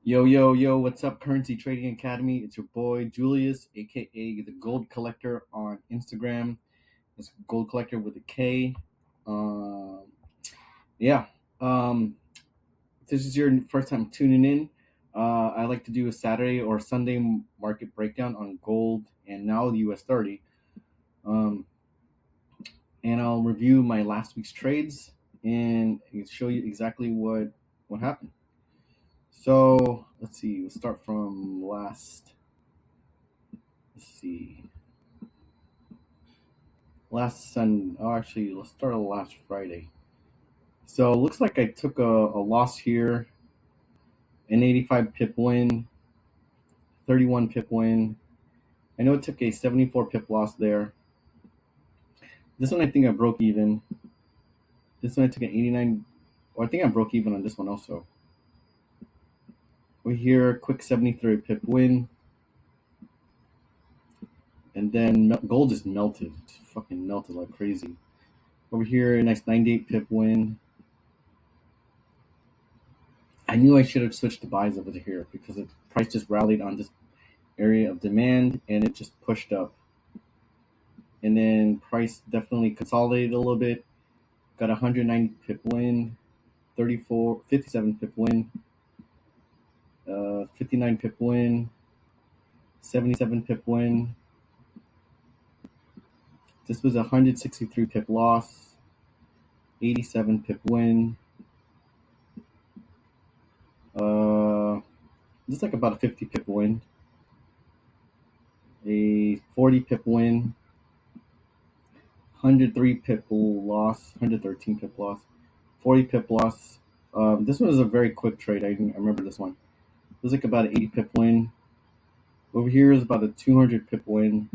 Yo, yo, yo, what's up, Currency Trading Academy? It's your boy Julius, aka the Gold Collector on Instagram. It's Gold Collector with a K. Um, yeah. Um, if this is your first time tuning in, I like to do a Saturday or Sunday market breakdown on gold and now the US30. Um, and I'll review my last week's trades and show you exactly what happened. So let's see. We'll start from last. Let's see. Last Sun. Oh, actually, let's start on last Friday. So it looks like I took a loss here, an 85 pip win, 31 pip win. I know it took a 74 pip loss there. This one I think I broke even. This one I took an 89. Or I think I broke even on this one also. We're here, quick 73 pip win. And then gold just melted. Just fucking melted like crazy. Over here, a nice 98 pip win. I knew I should have switched to buys over here because the price just rallied on this area of demand and it just pushed up. And then price definitely consolidated a little bit. Got a 190 pip win, 57 pip win, 59 pip win, 77 pip win. This was a 163 pip loss, 87 pip win. This is like about a 50 pip win, a 40 pip win, 103 pip loss, 113 pip loss, 40 pip loss. This one was a very quick trade. I remember this one. It was like about an 80 pip win. Over here is about a 200 pip win.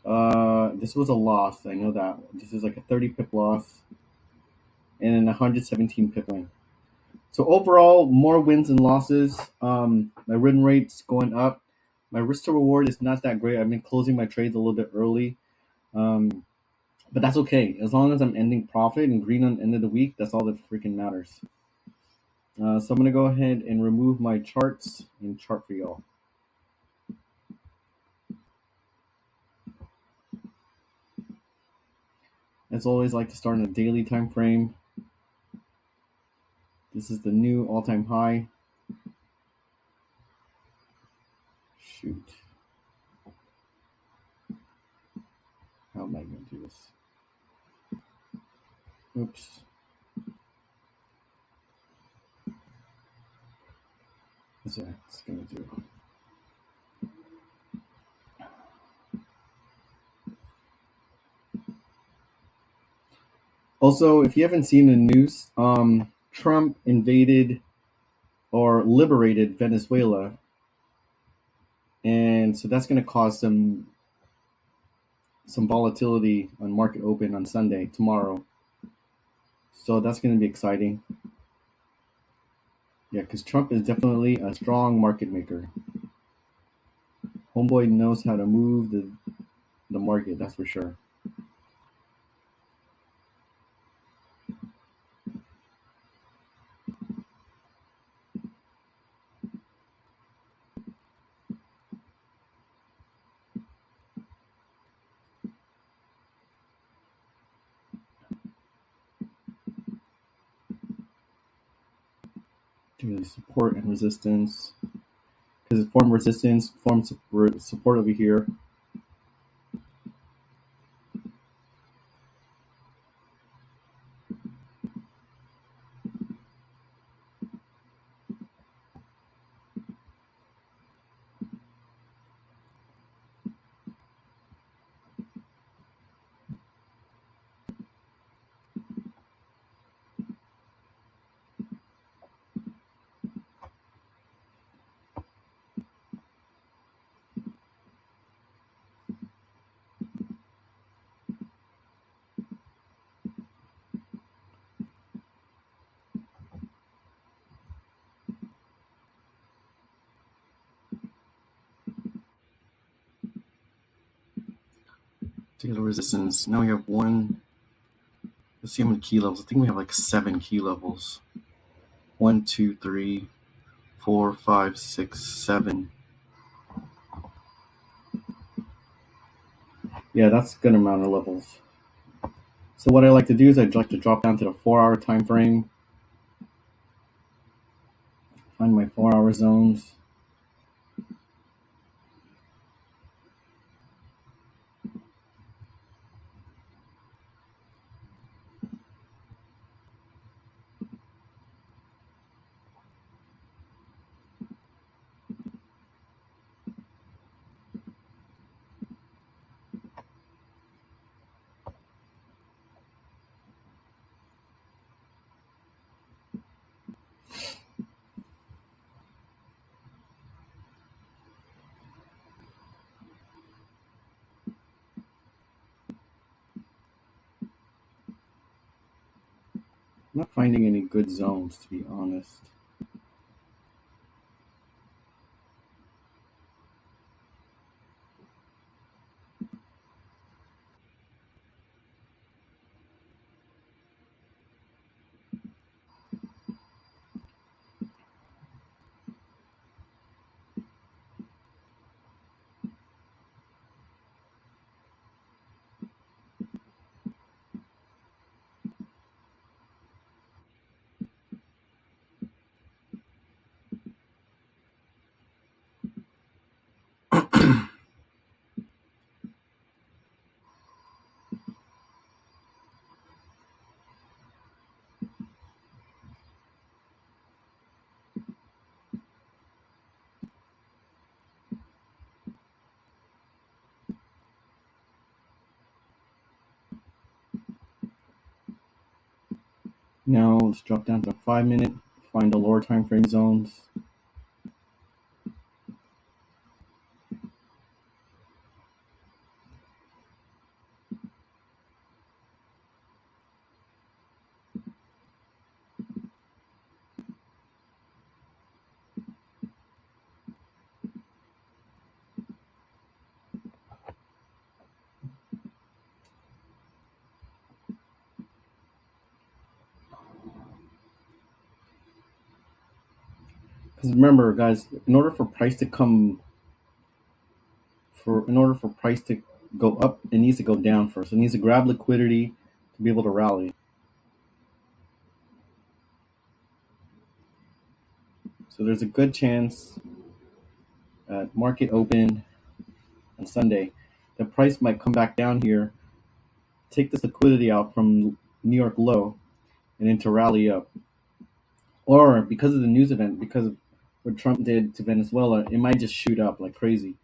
This was a loss. I know that. This is like a 30 pip loss and then a 117 pip win. So overall, more wins and losses. My win rate's going up. My risk to reward is not that great. I've been closing my trades a little bit early. But that's okay. As long as I'm ending profit and green on the end of the week, that's all that freaking matters. So I'm going to go ahead and remove my charts and chart for y'all. As always, I like to start in a daily time frame. This is the new all-time high. Shoot. How am I going to do this? Oops. What's that it's going to do? Also, if you haven't seen the news, Trump invaded or liberated Venezuela. And so that's going to cause some volatility on market open on Sunday, tomorrow. So that's going to be exciting. Yeah, because Trump is definitely a strong market maker. Homeboy knows how to move the market, that's for sure. Support and resistance. Because it formed resistance, formed support over here. Particular resistance. Now we have one. Let's see how many key levels. I think we have like 7 key levels. One, two, three, four, five, six, seven. Yeah, that's a good amount of levels. So what I like to do is I'd like to drop down to the 4 hour time frame, find my 4 hour zones. I'm not finding any good zones, to be honest. Now let's drop down to 5 minute, find the lower time frame zones. Because remember, guys, in order for price to go up, it needs to go down first. It needs to grab liquidity to be able to rally. So there's a good chance at market open on Sunday, the price might come back down here, take this liquidity out from New York low, and then to rally up. Or because of the news event, because of what Trump did to Venezuela, it might just shoot up like crazy.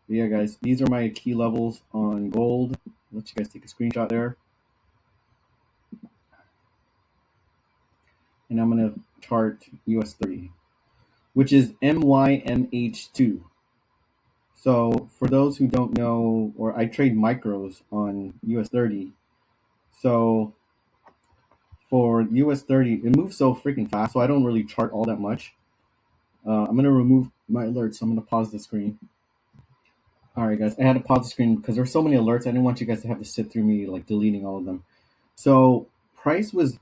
But yeah, guys, these are my key levels on gold. I'll let you guys take a screenshot there. And I'm going to chart US30, which is MYMH2. So for those who don't know, or I trade micros on US30. So for US30, it moves so freaking fast, so I don't really chart all that much. I'm going to remove my alerts. So I'm going to pause the screen. All right, guys, I had to pause the screen because there's so many alerts. I didn't want you guys to have to sit through me like deleting all of them. So price was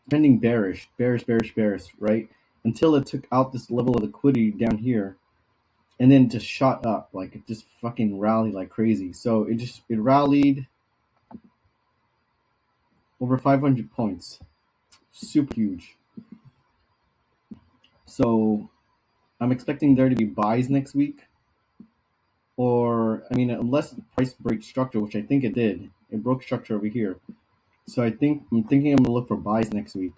trending bearish, bearish, bearish, bearish, right? Until it took out this level of liquidity down here, and then just shot up, like it just fucking rallied like crazy. So it rallied over 500 points, super huge. So I'm expecting there to be buys next week, or I mean, unless the price breaks structure, which I think it did. It broke structure over here. So I'm thinking I'm gonna look for buys next week.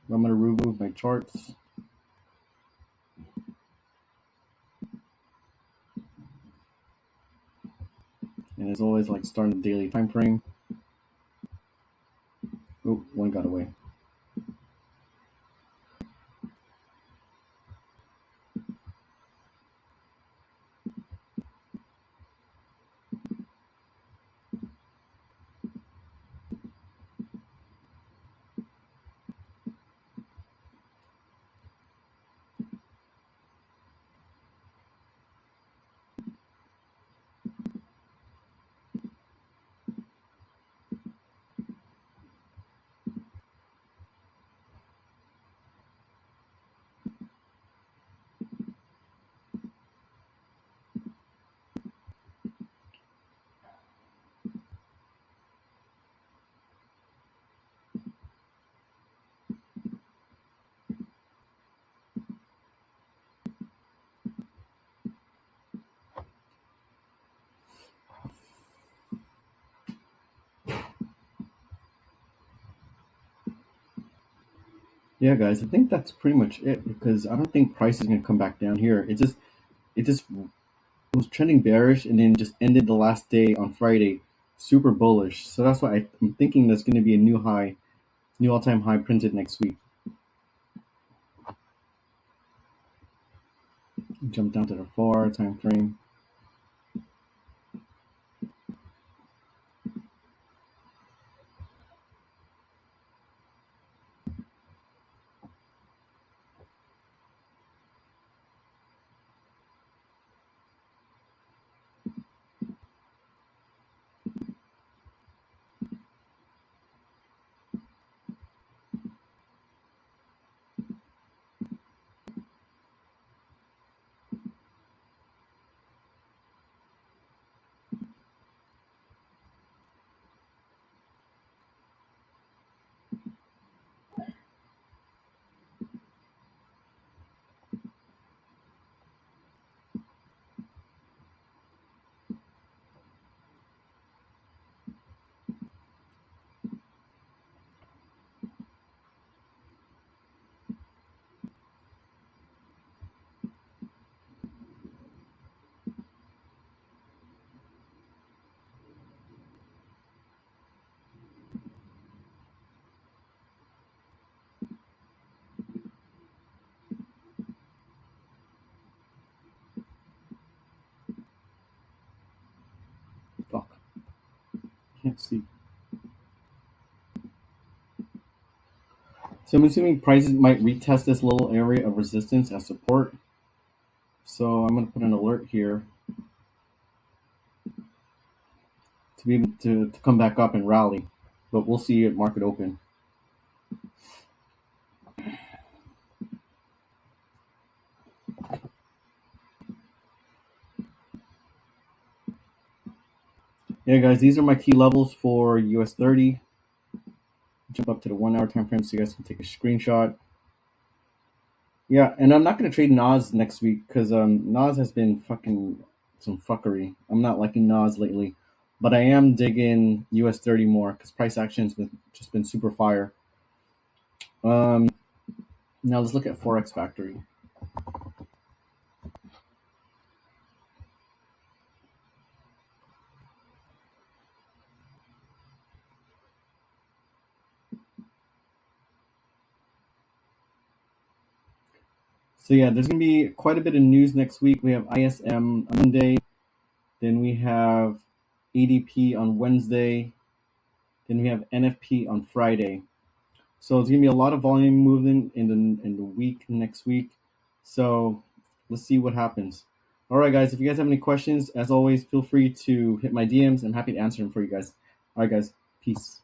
I'm gonna remove my charts. And as always, like starting the daily time frame. Oh, one got away. Yeah, guys, I think that's pretty much it because I don't think price is gonna come back down here. It just was trending bearish and then just ended the last day on Friday super bullish. So that's why I'm thinking there's gonna be a new high, new all-time high printed next week. Jump down to the 4 time frame. Fuck, can't see. So I'm assuming prices might retest this little area of resistance as support. So I'm gonna put an alert here to be able to come back up and rally. But we'll see at market open. Yeah, guys, these are my key levels for US30. Jump up to the 1 hour time frame so you guys can take a screenshot. Yeah, and I'm not gonna trade Nas next week because Nas has been fucking some fuckery. I'm not liking Nas lately, but I am digging US30 more because price action's been just been super fire. Um, Now let's look at Forex Factory. So yeah, there's gonna be quite a bit of news next week. We have ISM on Monday, then we have ADP on Wednesday, then we have NFP on Friday. So it's gonna be a lot of volume movement in the week next week. So let's see what happens. All right, guys. If you guys have any questions, as always, feel free to hit my DMs. I'm happy to answer them for you guys. All right, guys. Peace.